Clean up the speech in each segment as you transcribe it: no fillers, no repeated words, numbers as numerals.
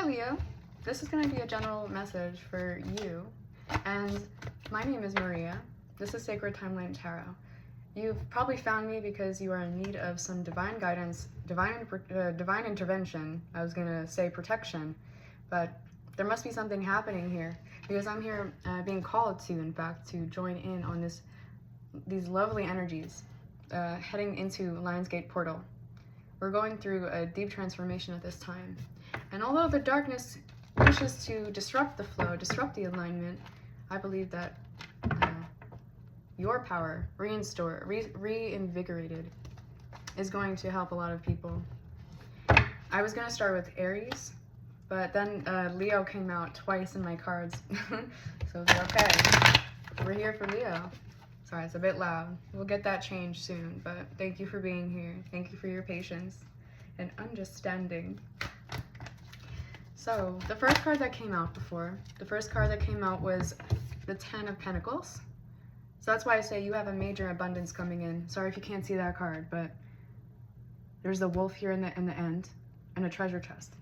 Leo. This is going to be a general message for you. And my name is Maria. This is Sacred Timeline Tarot. You've probably found me because you are in need of some divine guidance, divine intervention. I was going to say protection, but there must be something happening here because I'm here being called to, in fact, to join in on these lovely energies heading into Lionsgate Portal. We're going through a deep transformation at this time. And although the darkness wishes to disrupt the flow, disrupt the alignment, I believe that your power, reinvigorated, is going to help a lot of people. I was going to start with Aries, but then Leo came out twice in my cards. So it's okay. We're here for Leo. Sorry, it's a bit loud. We'll get that changed soon, but thank you for being here. Thank you for your patience and understanding. So the first card that came out was the Ten of Pentacles. So that's why I say you have a major abundance coming in. Sorry if you can't see that card, but there's the wolf here in the end and a treasure chest.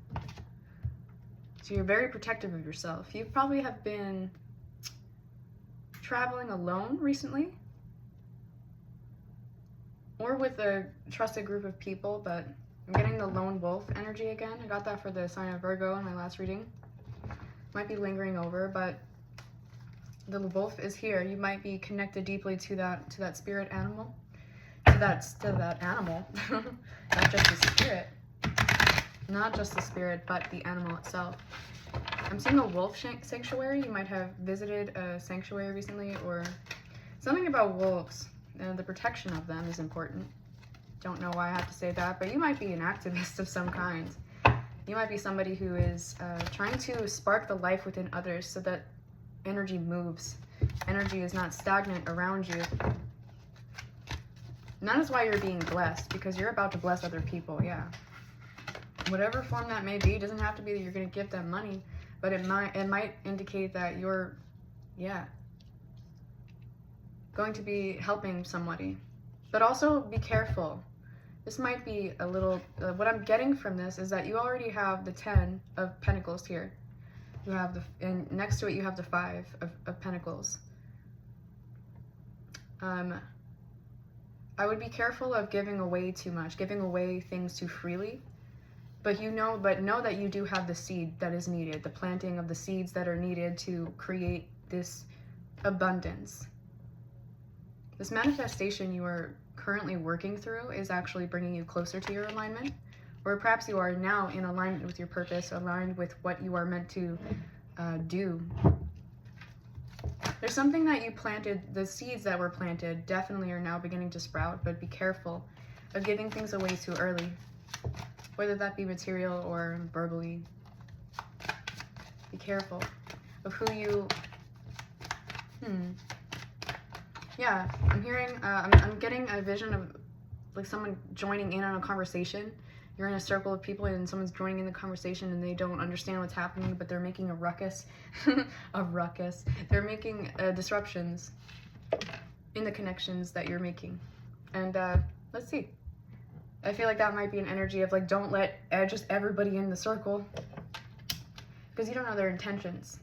So you're very protective of yourself. You probably have been traveling alone recently or with a trusted group of people, but I'm getting the lone wolf energy again. I got that for the sign of Virgo in my last reading. Might be lingering over, but the wolf is here. You might be connected deeply to that spirit animal, to that animal, not just the spirit, but the animal itself. I'm seeing a wolf sanctuary. You might have visited a sanctuary recently, or something about wolves. The protection of them is important. Don't know why I have to say that, but you might be an activist of some kind. You might be somebody who is trying to spark the life within others so that energy moves. Energy is not stagnant around you. And that is why you're being blessed, because you're about to bless other people, yeah. Whatever form that may be, it doesn't have to be that you're going to give them money, but it might indicate that you're, going to be helping somebody. But also be careful. This might be a little, what I'm getting from this is that you already have the 10 of Pentacles here. You have and next to it you have the 5 of Pentacles. I would be careful of giving away too much, giving away things too freely. But know that you do have the seed that is needed, the planting of the seeds that are needed to create this abundance. This manifestation you are currently working through is actually bringing you closer to your alignment, or perhaps you are now in alignment with your purpose, aligned with what you are meant to do. There's something that you planted, the seeds that were planted definitely are now beginning to sprout, but be careful of giving things away too early, whether that be material or verbally. Be careful of who you, yeah, I'm hearing, I'm getting a vision of like someone joining in on a conversation. You're in a circle of people and someone's joining in the conversation and they don't understand what's happening, but they're making a ruckus. A ruckus. They're making disruptions in the connections that you're making. And let's see. I feel like that might be an energy of like, don't let just everybody in the circle, because you don't know their intentions.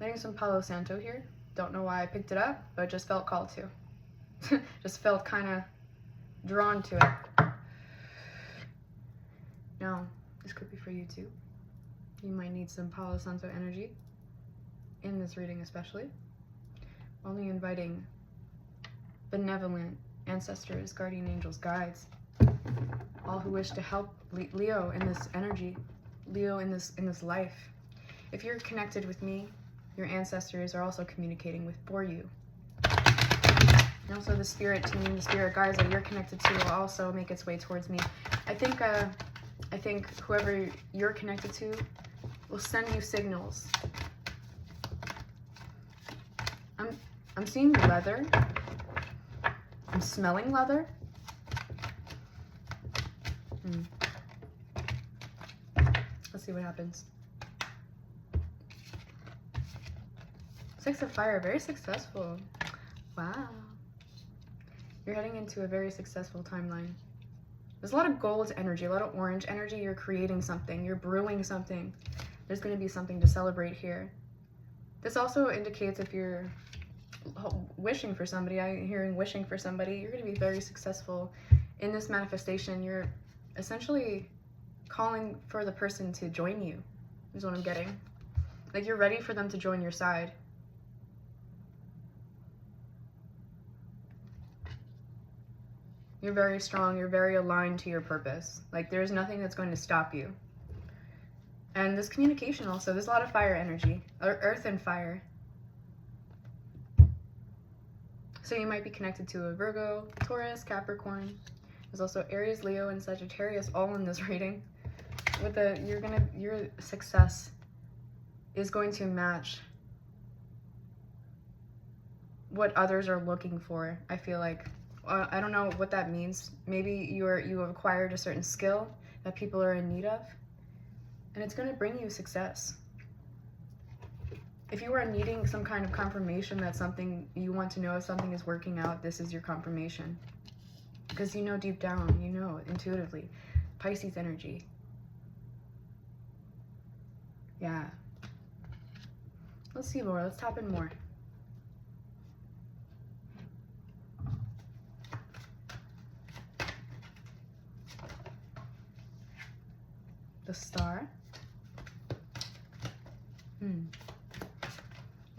Getting some Palo Santo here. Don't know why I picked it up, but just felt called to. Just felt kind of drawn to it. Now, this could be for you too. You might need some Palo Santo energy in this reading especially. Only inviting benevolent ancestors, guardian angels, guides, all who wish to help Leo in this energy, Leo in this life. If you're connected with me, your ancestors are also communicating for you. And also the spirit team, the spirit guides that you're connected to will also make its way towards me. I think whoever you're connected to will send you signals. I'm seeing leather. I'm smelling leather. Let's see what happens. 6 of Fire, very successful. Wow. You're heading into a very successful timeline. There's a lot of gold energy, a lot of orange energy. You're creating something, you're brewing something. There's going to be something to celebrate here. This also indicates if you're wishing for somebody, I'm hearing wishing for somebody, you're going to be very successful in this manifestation. You're essentially calling for the person to join you, is what I'm getting. Like you're ready for them to join your side. You're very strong, you're very aligned to your purpose. Like there's nothing that's going to stop you. And this communication also, there's a lot of fire energy, earth and fire. So you might be connected to a Virgo, Taurus, Capricorn. There's also Aries, Leo, and Sagittarius all in this reading. With your success is going to match what others are looking for. I feel like, I don't know what that means. Maybe you have acquired a certain skill that people are in need of, and it's going to bring you success. If you are needing some kind of confirmation that something, you want to know if something is working out, this is your confirmation. Because you know deep down, you know intuitively. Pisces energy. Yeah. Let's see more. Let's tap in more. The Star.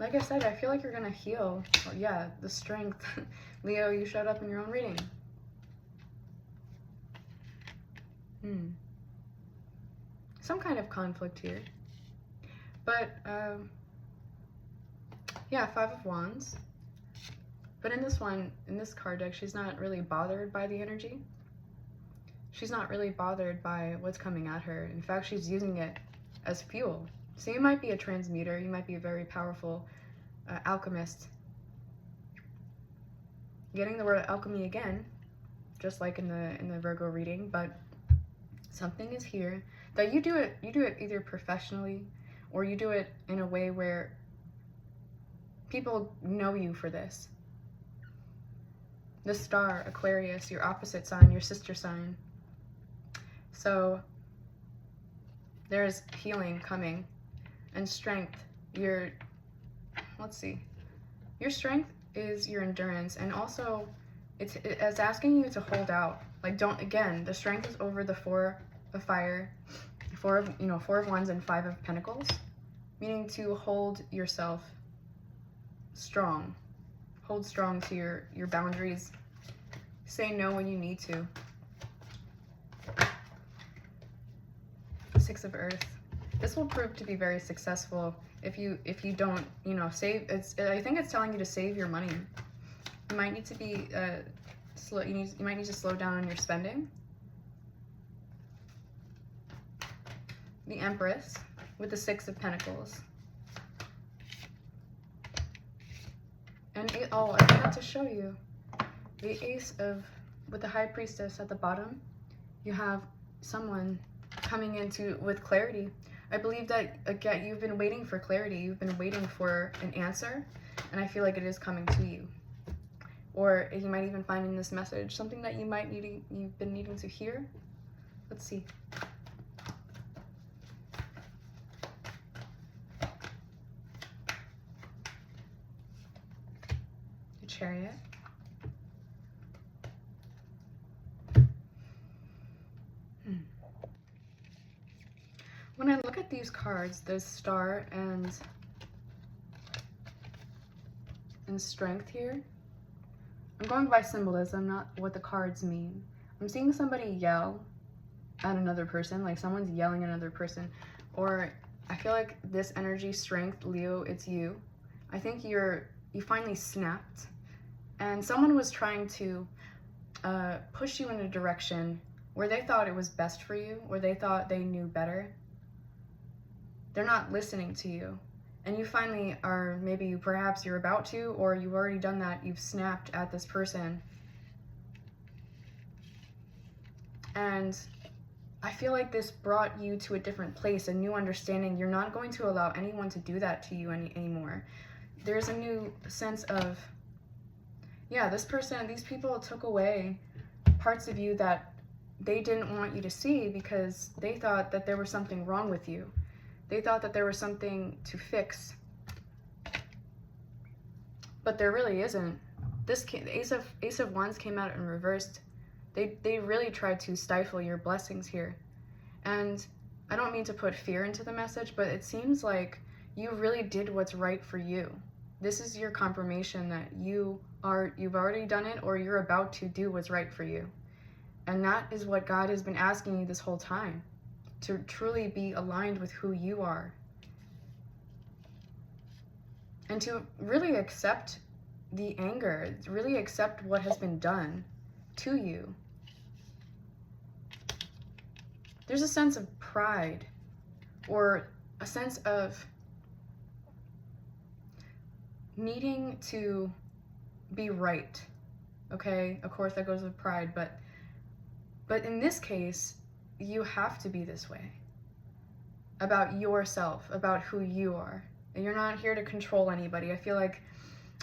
Like I said, I feel like you're gonna heal. Well, yeah, the Strength. Leo, you showed up in your own reading. Some kind of conflict here. But, yeah, Five of Wands. But in this one, in this card deck, she's not really bothered by the energy. She's not really bothered by what's coming at her. In fact, she's using it as fuel. So you might be a transmuter. You might be a very powerful alchemist. Getting the word alchemy again, just like in the Virgo reading, but something is here that you do it either professionally or you do it in a way where people know you for this. The Star, Aquarius, your opposite sign, your sister sign. So there's healing coming and strength. Let's see. Your strength is your endurance, and also it's asking you to hold out. Like the strength is over the Four of Fire, Four of Wands and Five of Pentacles, meaning to hold yourself strong. Hold strong to your boundaries. Say no when you need to. Six of Earth. This will prove to be very successful if you don't, save. I think it's telling you to save your money. You might need to be slow. You might need to slow down on your spending. The Empress with the Six of Pentacles. And I forgot to show you the Ace with the High Priestess at the bottom. You have someone coming with clarity. I believe that, again, you've been waiting for clarity. You've been waiting for an answer, and I feel like it is coming to you. Or you might even find in this message something that you've been needing to hear. Let's see. The Chariot. When I look at these cards, there's Star and Strength here. I'm going by symbolism, not what the cards mean. I'm seeing somebody yell at another person, like someone's yelling at another person. Or I feel like this energy, Strength, Leo, it's you. I think you finally snapped. And someone was trying to push you in a direction where they thought it was best for you, or they thought they knew better. They're not listening to you. And you finally are, perhaps you're about to, or you've already done that, you've snapped at this person. And I feel like this brought you to a different place, a new understanding. You're not going to allow anyone to do that to you anymore. There's a new sense of, yeah, these people took away parts of you that they didn't want you to see because they thought that there was something wrong with you. They thought that there was something to fix. But there really isn't. The Ace of Wands came out in reversed. They really tried to stifle your blessings here. And I don't mean to put fear into the message, but it seems like you really did what's right for you. This is your confirmation that you've already done it, or you're about to do what's right for you. And that is what God has been asking you this whole time, to truly be aligned with who you are. And to really accept the anger, really accept what has been done to you. There's a sense of pride, or a sense of needing to be right. Okay, of course that goes with pride, but in this case, you have to be this way about yourself, about who you are. And you're not here to control anybody. I feel like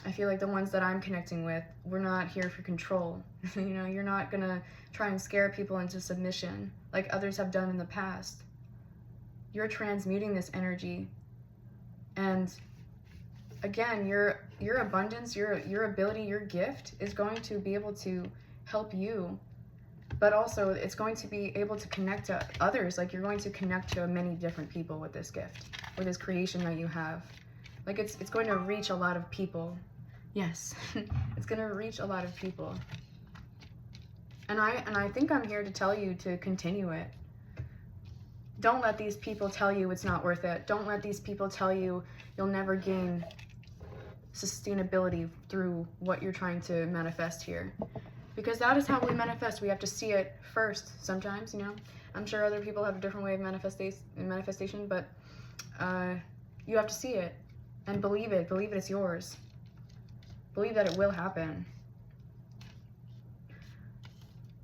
the ones that I'm connecting with, we're not here for control. You know, you're not gonna try and scare people into submission like others have done in the past. You're transmuting this energy, and again, your abundance, your ability, your gift is going to be able to help you, but also it's going to be able to connect to others. Like, you're going to connect to many different people with this gift, with this creation that you have. Like, it's going to reach a lot of people. Yes, it's going to reach a lot of people. And I think I'm here to tell you to continue it. Don't let these people tell you it's not worth it. Don't let these people tell you you'll never gain sustainability through what you're trying to manifest here. Because that is how we manifest. We have to see it first sometimes, you know. I'm sure other people have a different way of manifestation, but you have to see it and believe it. Believe it's yours. Believe that it will happen.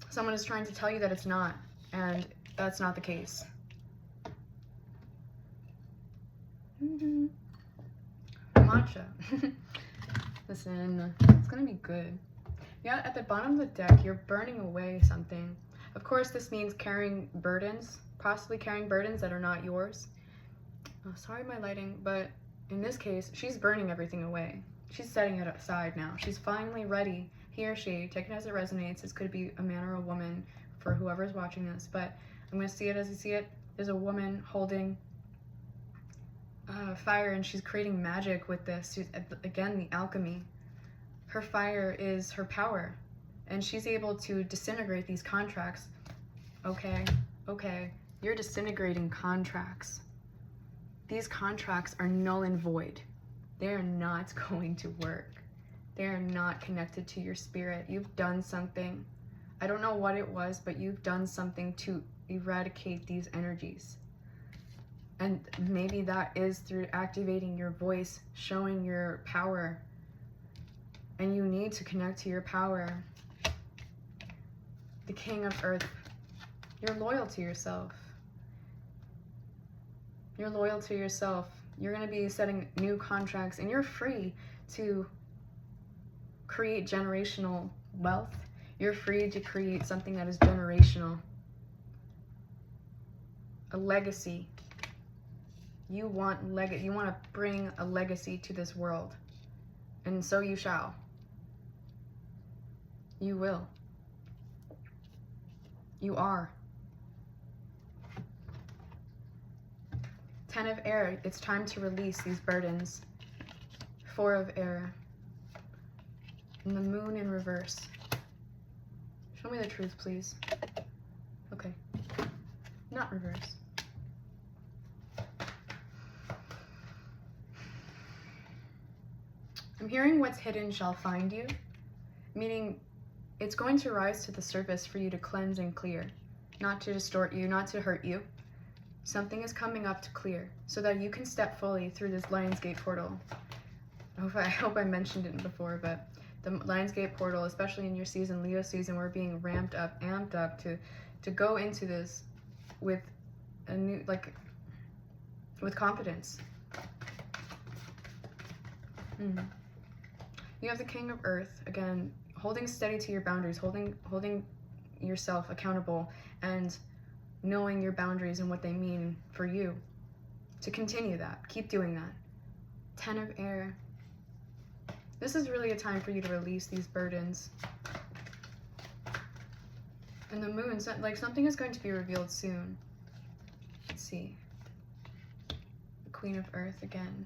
Someone is trying to tell you that it's not, and that's not the case. Matcha. Listen, it's gonna be good. Yeah, at the bottom of the deck, you're burning away something. Of course, this means carrying burdens, possibly carrying burdens that are not yours. Oh, sorry, my lighting, but in this case, she's burning everything away. She's setting it aside now. She's finally ready. He or she, take it as it resonates. This could be a man or a woman for whoever's watching this, but I'm going to see it as I see it. There's a woman holding fire, and she's creating magic with this. She's, again, the alchemy. Her fire is her power, and she's able to disintegrate these contracts. Okay, you're disintegrating contracts. These contracts are null and void. They are not going to work. They are not connected to your spirit. You've done something. I don't know what it was, but you've done something to eradicate these energies. And maybe that is through activating your voice, showing your power. And you need to connect to your power. The King of Earth. You're loyal to yourself. You're loyal to yourself. You're going to be setting new contracts, and you're free to create generational wealth. You're free to create something that is generational. A legacy. You want to bring a legacy to this world. And so you shall. You will. You are. 10 of Air, it's time to release these burdens. 4 of Air. And the Moon in reverse. Show me the truth, please. Okay. Not reverse. I'm hearing what's hidden shall find you, meaning it's going to rise to the surface for you to cleanse and clear, not to distort you, not to hurt you. Something is coming up to clear so that you can step fully through this Lionsgate portal. I hope I mentioned it before, but the Lionsgate portal, especially in your season, Leo season, we're being amped up to go into this with a new, with confidence. You have the King of Earth, again, holding steady to your boundaries, holding yourself accountable and knowing your boundaries and what they mean for you. To continue that, keep doing that. 10 of air. This is really a time for you to release these burdens. And the moon, like something is going to be revealed soon. Let's see. The Queen of Earth again.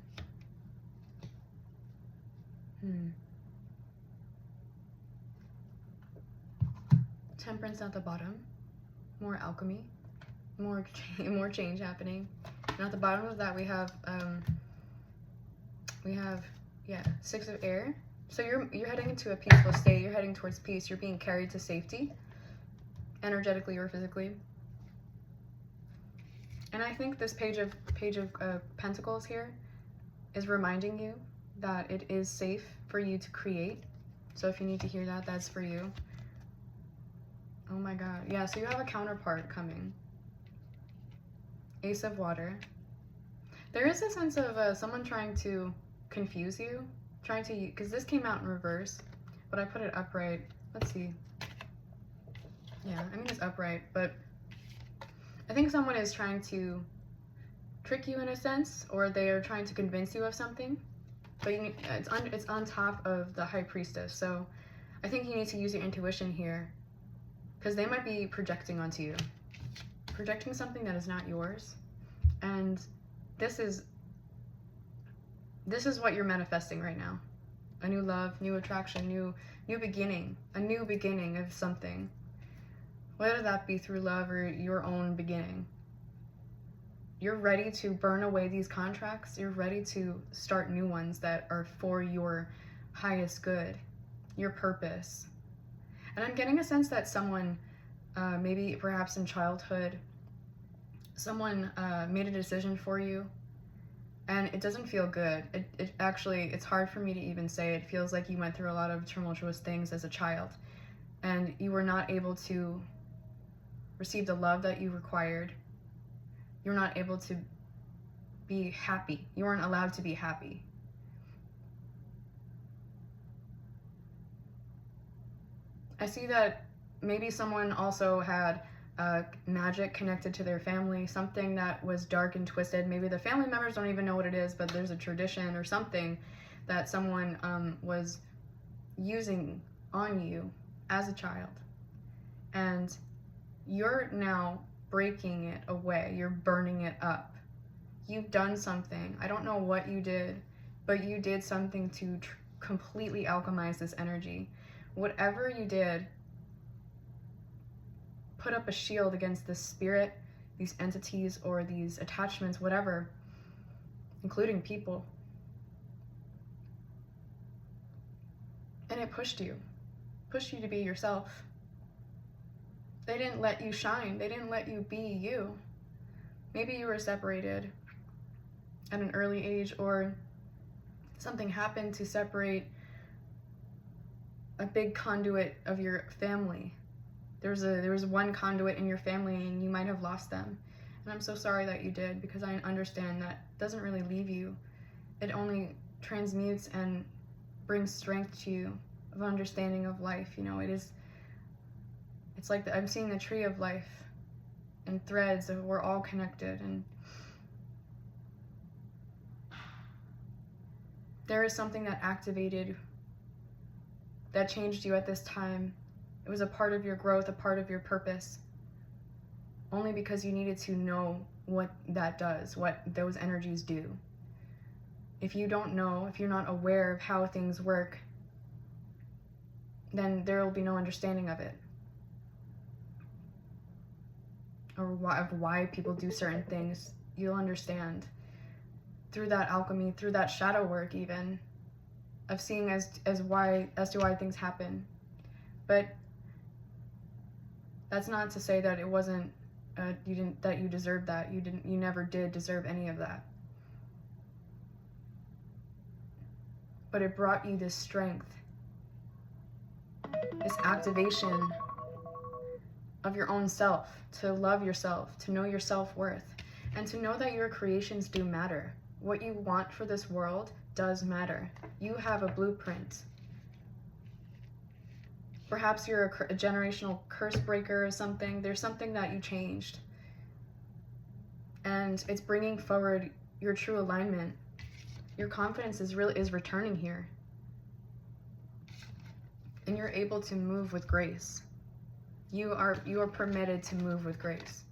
Temperance at the bottom. More alchemy. More change happening. And at the bottom of that we have yeah, 6 of air. So you're heading into a peaceful state. You're heading towards peace. You're being carried to safety, energetically or physically. And I think this page of Pentacles here is reminding you that it is safe for you to create. So if you need to hear that, that's for you. Oh my God. Yeah, so you have a counterpart coming. Ace of Water. There is a sense of someone trying to confuse you, because this came out in reverse, but I put it upright. Let's see. Yeah, I mean it's upright, but I think someone is trying to trick you in a sense, or they are trying to convince you of something, but it's on top of the High Priestess. So I think you need to use your intuition here, because they might be projecting onto you, projecting something that is not yours. And this is what you're manifesting right now. A new love, new attraction, new beginning, a new beginning of something. Whether that be through love or your own beginning. You're ready to burn away these contracts. You're ready to start new ones that are for your highest good, your purpose. And I'm getting a sense that someone, maybe perhaps in childhood, someone made a decision for you, and it doesn't feel good. It actually, it's hard for me to even say. It feels like you went through a lot of tumultuous things as a child, and you were not able to receive the love that you required. You're not able to be happy. You weren't allowed to be happy. I see that maybe someone also had magic connected to their family, something that was dark and twisted. Maybe the family members don't even know what it is, but there's a tradition or something that someone was using on you as a child. And you're now breaking it away. You're burning it up. You've done something. I don't know what you did, but you did something to completely alchemize this energy. Whatever you did, put up a shield against this spirit, these entities, or these attachments, whatever, including people. And it pushed you to be yourself. They didn't let you shine. They didn't let you be you. Maybe you were separated at an early age, or something happened to separate a big conduit of your family. There was one conduit in your family, and you might have lost them. And I'm so sorry that you did, because I understand that doesn't really leave you. It only transmutes and brings strength to you of understanding of life. You know, it's like I'm seeing the tree of life and threads of we're all connected, and there is something that activated, that changed you at this time. It was a part of your growth, a part of your purpose, only because you needed to know what that does, what those energies do. If you don't know, if you're not aware of how things work, then there will be no understanding of it, or why people do certain things. You'll understand through that alchemy, through that shadow work, even of seeing as to why things happen. But that's not to say that it wasn't that you deserved that. You never did deserve any of that. But it brought you this strength, this activation of your own self, to love yourself, to know your self-worth, and to know that your creations do matter. What you want for this world does matter. You have a blueprint. Perhaps you're a generational curse breaker or something. There's something that you changed. And it's bringing forward your true alignment. Your confidence is returning here. And you're able to move with grace. You are permitted to move with grace.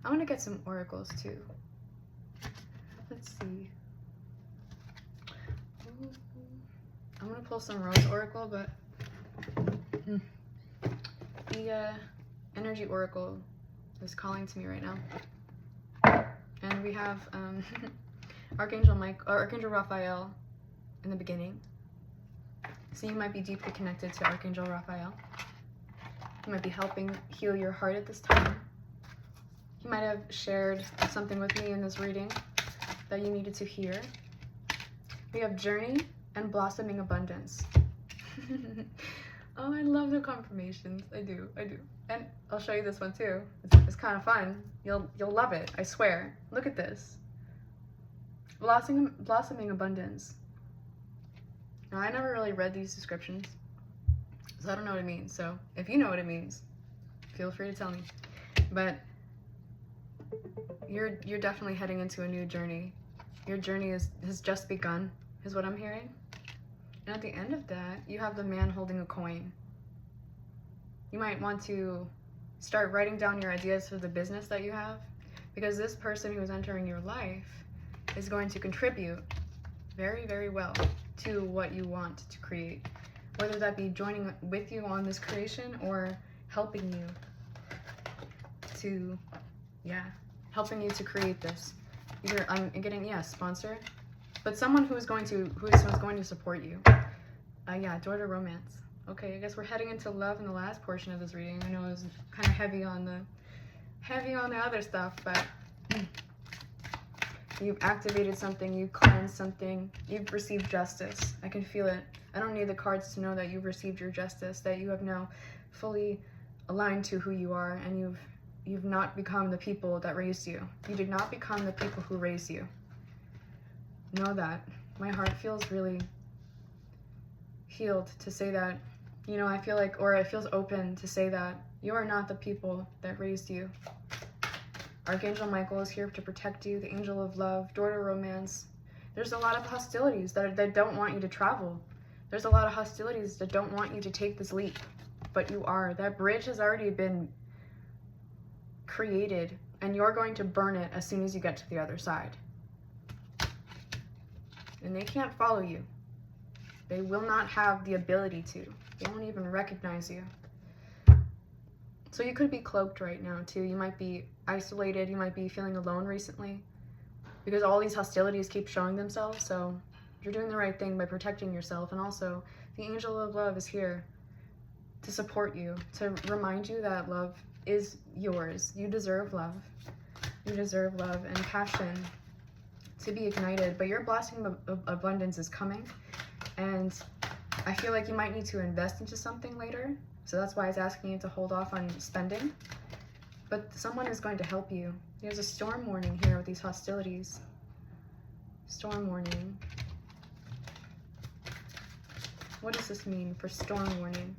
I want to get some oracles too. Let's see. I'm going to pull some Rose Oracle, but the Energy Oracle is calling to me right now. And we have Archangel Raphael in the beginning. So you might be deeply connected to Archangel Raphael. He might be helping heal your heart at this time. He might have shared something with me in this reading that you needed to hear. We have Journey and Blossoming Abundance. Oh, I love the confirmations. I do. And I'll show you this one too. It's kind of fun. You'll love it, I swear. Look at this. Blossoming Abundance. Now, I never really read these descriptions, so I don't know what it means. So if you know what it means, feel free to tell me. But you're definitely heading into a new journey. Your journey has just begun, is what I'm hearing. And at the end of that, you have the man holding a coin. You might want to start writing down your ideas for the business that you have, because this person who is entering your life is going to contribute very, very well to what you want to create, whether that be joining with you on this creation or helping you to, create this. Either I'm getting, sponsor, but someone who's going to support you. Door to romance. Okay, I guess we're heading into love in the last portion of this reading. I know it was kind of heavy on the other stuff, but you've activated something, you've cleansed something, you've received justice. I can feel it. I don't need the cards to know that you've received your justice, that you have now fully aligned to who you are, and you've not become the people that raised you. You did not become the people who raised you. Know that. My heart feels really healed to say that. I feel like, or it feels open to say that you are not the people that raised you. Archangel Michael is here to protect you, the angel of love, door to romance. There's a lot of hostilities that don't want you to travel. There's a lot of hostilities that don't want you to take this leap, but you are. That bridge has already been created, and you're going to burn it as soon as you get to the other side. And they can't follow you. They will not have the ability to. They won't even recognize you. So you could be cloaked right now too. You might be isolated. You might be feeling alone recently because all these hostilities keep showing themselves. So you're doing the right thing by protecting yourself. And also the angel of love is here to support you, to remind you that love is yours. You deserve love. You deserve love and passion to be ignited. But your blessing of abundance is coming. And I feel like you might need to invest into something later. So that's why it's asking you to hold off on spending. But someone is going to help you. There's a storm warning here with these hostilities. Storm warning. What does this mean for storm warning?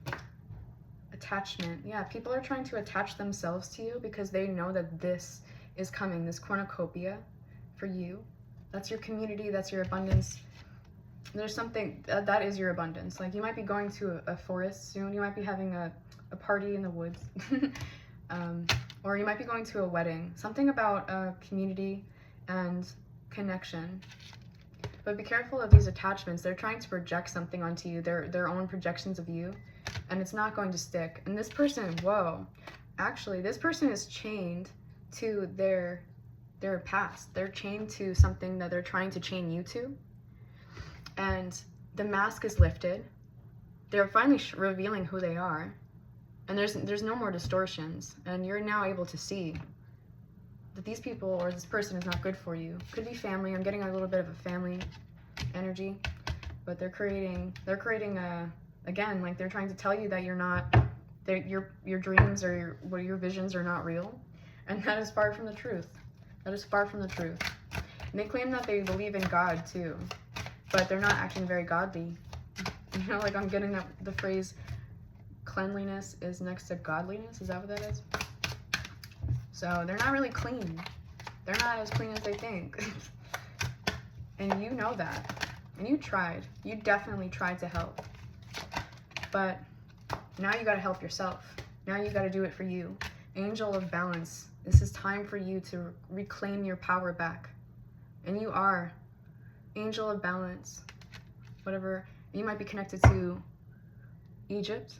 Attachment. Yeah, people are trying to attach themselves to you because they know that this is coming, this cornucopia for you. That's your community, that's your abundance. There's something that is your abundance. Like you might be going to a forest soon. You might be having a party in the woods. Or you might be going to a wedding. Something about community and connection. But be careful of these attachments. They're trying to project something onto you, their own projections of you, and it's not going to stick. And this person, whoa, actually, this person is chained to their past. They're chained to something that they're trying to chain you to. And the mask is lifted. They're finally revealing who they are. And there's no more distortions. And you're now able to see that these people or this person is not good for you. Could be family. I'm getting a little bit of a family energy. But they're creating again, like they're trying to tell you that you're not, your dreams or your visions are not real. And that is far from the truth. That is far from the truth. And they claim that they believe in God too. But they're not acting very godly. Like I'm getting the phrase cleanliness is next to godliness. Is that what that is? So they're not really clean. They're not as clean as they think. And you know that. And you tried. You definitely tried to help. But now you got to help yourself. Now you got to do it for you. Angel of balance. This is time for you to reclaim your power back. And you are. Angel of balance. Whatever. You might be connected to Egypt.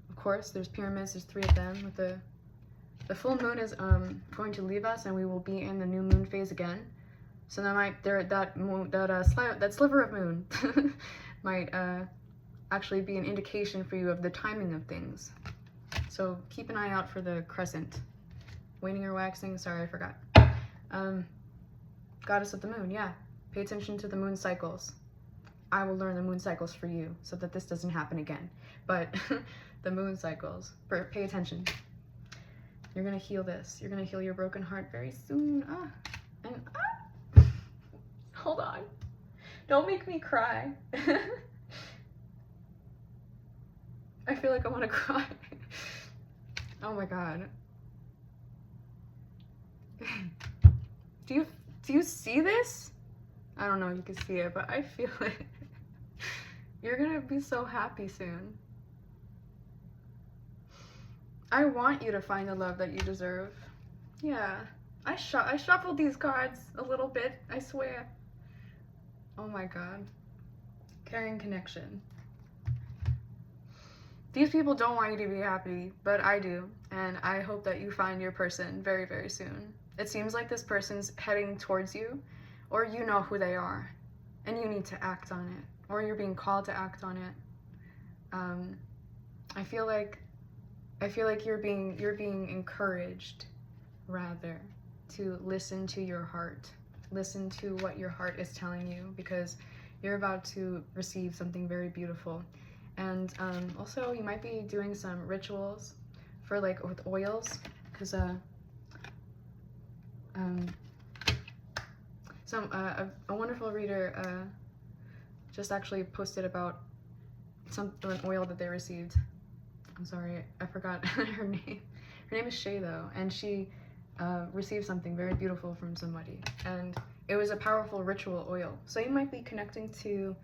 Of course, there's pyramids. There's 3 of them. With the full moon is going to leave us, and we will be in the new moon phase again. So that sliver of moon might actually be an indication for you of the timing of things. So keep an eye out for the crescent. Waning or waxing, sorry, I forgot. Goddess of the moon, yeah. Pay attention to the moon cycles. I will learn the moon cycles for you so that this doesn't happen again. But the moon cycles, pay attention. You're gonna heal this. You're gonna heal your broken heart very soon. Hold on. Don't make me cry. I feel like I want to cry. Oh my god. Do you see this? I don't know if you can see it, but I feel it. You're gonna be so happy soon. I want you to find the love that you deserve. Yeah. I shuffled these cards a little bit, I swear. Oh my god. Caring connection. These people don't want you to be happy, but I do. And I hope that you find your person very, very soon. It seems like this person's heading towards you, or you know who they are, and you need to act on it, or you're being called to act on it. I feel like you're being encouraged, rather, to listen to your heart. Listen to what your heart is telling you, because you're about to receive something very beautiful. And also, you might be doing some rituals for with oils, because a wonderful reader just actually posted about an oil that they received. I'm sorry, I forgot her name. Her name is Shay, though, and she received something very beautiful from somebody, and it was a powerful ritual oil. So you might be connecting to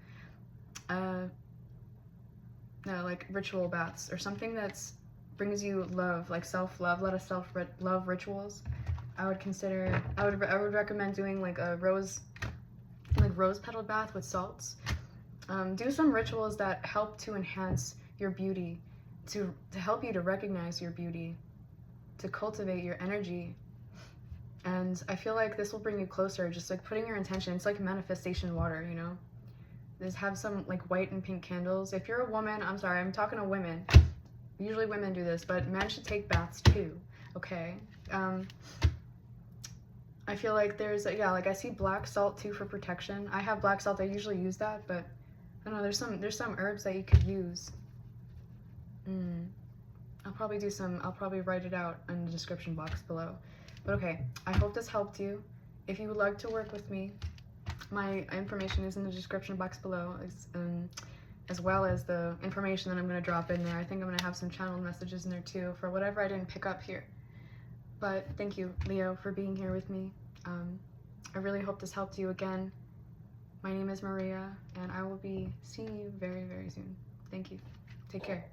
ritual baths or something that's brings you love, like self-love, a lot of self-love rituals. I would recommend doing like a rose petal bath with salts. Do some rituals that help to enhance your beauty, to help you to recognize your beauty, to cultivate your energy. And I feel like this will bring you closer, just like putting your intention. It's like manifestation water, you know? Just have some like white and pink candles. If you're a woman, I'm sorry, I'm talking to women. Usually women do this, but men should take baths too, okay? I feel like there's, like I see black salt too for protection. I have black salt, I usually use that, but I don't know, there's some herbs that you could use. I'll probably write it out in the description box below. But okay, I hope this helped you. If you would like to work with me, my information is in the description box below, as well as the information that I'm going to drop in there. I think I'm going to have some channel messages in there too for whatever I didn't pick up here. But thank you, Leo, for being here with me. I really hope this helped you again. My name is Maria, and I will be seeing you very, very soon. Thank you. Take care.